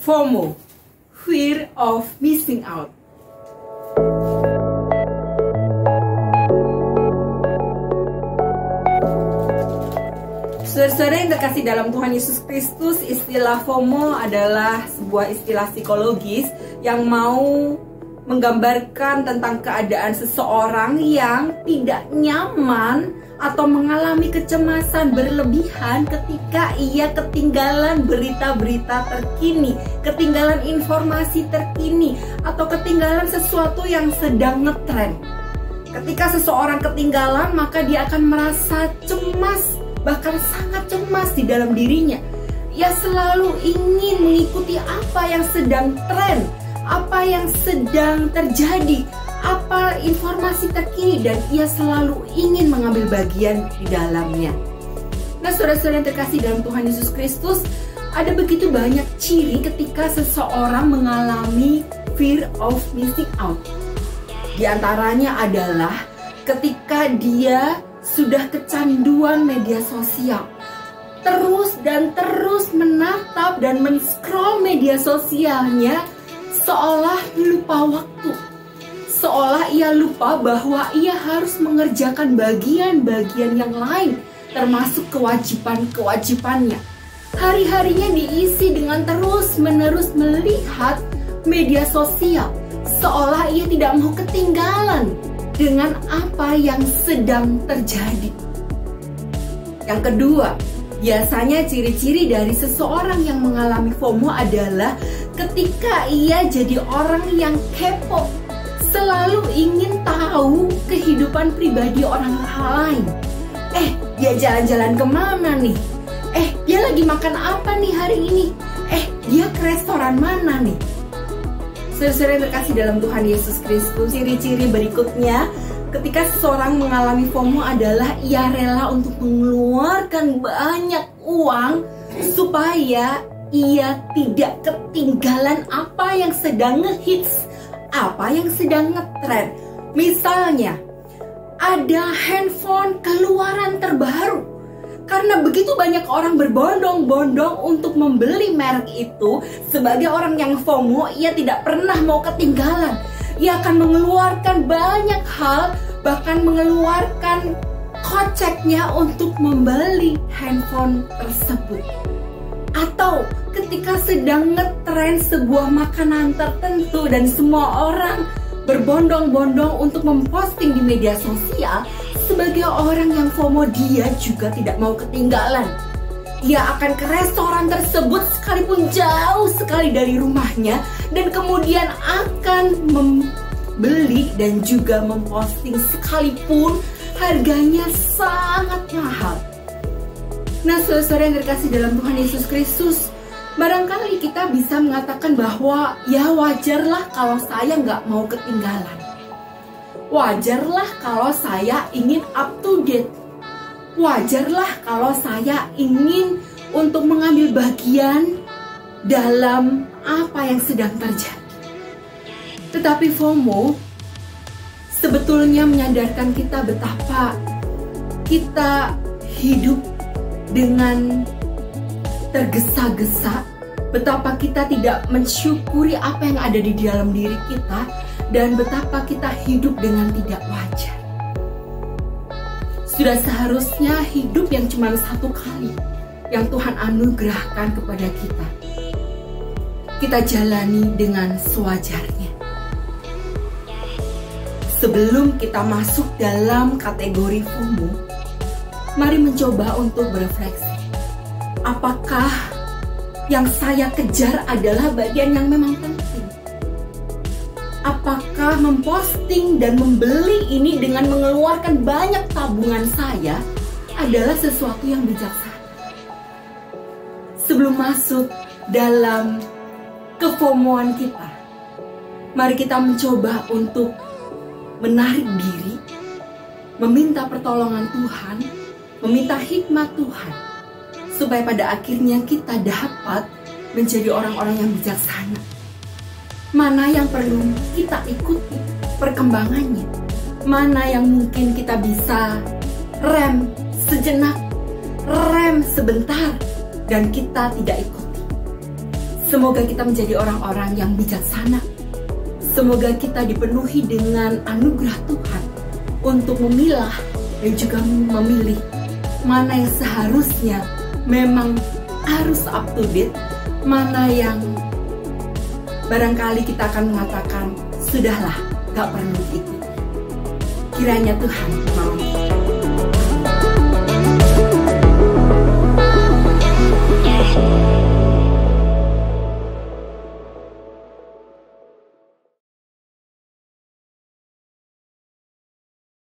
FOMO, fear of missing out. Saudara-saudara yang terkasih dalam Tuhan Yesus Kristus, istilah FOMO adalah sebuah istilah psikologis yang mau menggambarkan tentang keadaan seseorang yang tidak nyaman atau mengalami kecemasan berlebihan ketika ia ketinggalan berita-berita terkini, ketinggalan informasi terkini, atau ketinggalan sesuatu yang sedang ngetren. Ketika seseorang ketinggalan, maka dia akan merasa cemas, bahkan sangat cemas di dalam dirinya. Ia selalu ingin mengikuti apa yang sedang tren, apa yang sedang terjadi, apa informasi terkini, dan ia selalu ingin mengambil bagian di dalamnya. Nah, saudara-saudara yang terkasih dalam Tuhan Yesus Kristus, ada begitu banyak ciri ketika seseorang mengalami fear of missing out. Di antaranya adalah ketika dia sudah kecanduan media sosial, terus dan terus menatap dan men-scroll media sosialnya seolah lupa waktu, seolah ia lupa bahwa ia harus mengerjakan bagian-bagian yang lain, termasuk kewajiban-kewajibannya. Hari-harinya diisi dengan terus-menerus melihat media sosial, seolah ia tidak mau ketinggalan dengan apa yang sedang terjadi. Yang kedua, biasanya ciri-ciri dari seseorang yang mengalami FOMO adalah ketika ia jadi orang yang kepo, selalu ingin tahu kehidupan pribadi orang lain. Dia jalan-jalan kemana nih? Dia lagi makan apa nih hari ini? Dia ke restoran mana nih? Saudara-saudara yang terkasih dalam Tuhan Yesus Kristus, ciri-ciri berikutnya ketika seseorang mengalami FOMO adalah ia rela untuk mengeluarkan banyak uang supaya ia tidak ketinggalan apa yang sedang ngehits, apa yang sedang ngetren. Misalnya, ada handphone keluaran terbaru. Karena begitu banyak orang berbondong-bondong untuk membeli merek itu, sebagai orang yang FOMO, ia tidak pernah mau ketinggalan. Ia akan mengeluarkan banyak hal, bahkan mengeluarkan koceknya untuk membeli handphone tersebut. Atau ketika sedang ngetren sebuah makanan tertentu dan semua orang berbondong-bondong untuk memposting di media sosial, sebagai orang yang FOMO dia juga tidak mau ketinggalan. Ia akan ke restoran tersebut sekalipun jauh sekali dari rumahnya, dan kemudian akan membeli dan juga memposting sekalipun harganya sangat mahal. Nah, saudara yang terkasih dalam Tuhan Yesus Kristus, barangkali kita bisa mengatakan bahwa ya wajarlah kalau saya nggak mau ketinggalan. Wajarlah kalau saya ingin up to date. Wajarlah kalau saya ingin untuk mengambil bagian dalam apa yang sedang terjadi. Tetapi FOMO sebetulnya menyadarkan kita betapa kita hidup dengan tergesa-gesa, betapa kita tidak mensyukuri apa yang ada di dalam diri kita, dan betapa kita hidup dengan tidak wajar. Sudah seharusnya hidup yang cuma satu kali yang Tuhan anugerahkan kepada kita, kita jalani dengan sewajarnya. Sebelum kita masuk dalam kategori FOMO, mari mencoba untuk berefleksi. Apakah yang saya kejar adalah bagian yang memang penting? Apakah memposting dan membeli ini dengan mengeluarkan banyak tabungan saya adalah sesuatu yang bijaksana? Sebelum masuk dalam kefomoan kita, mari kita mencoba untuk menarik diri, meminta pertolongan Tuhan, meminta hikmat Tuhan, supaya pada akhirnya kita dapat menjadi orang-orang yang bijaksana. Mana yang perlu kita ikuti perkembangannya, mana yang mungkin kita bisa rem sejenak, rem sebentar, dan kita tidak ikuti. Semoga kita menjadi orang-orang yang bijaksana. Semoga kita dipenuhi dengan anugerah Tuhan untuk memilah dan juga memilih mana yang seharusnya memang harus up to date, mana yang barangkali kita akan mengatakan, sudahlah, gak perlu diikuti. Kiranya Tuhan menolong kita.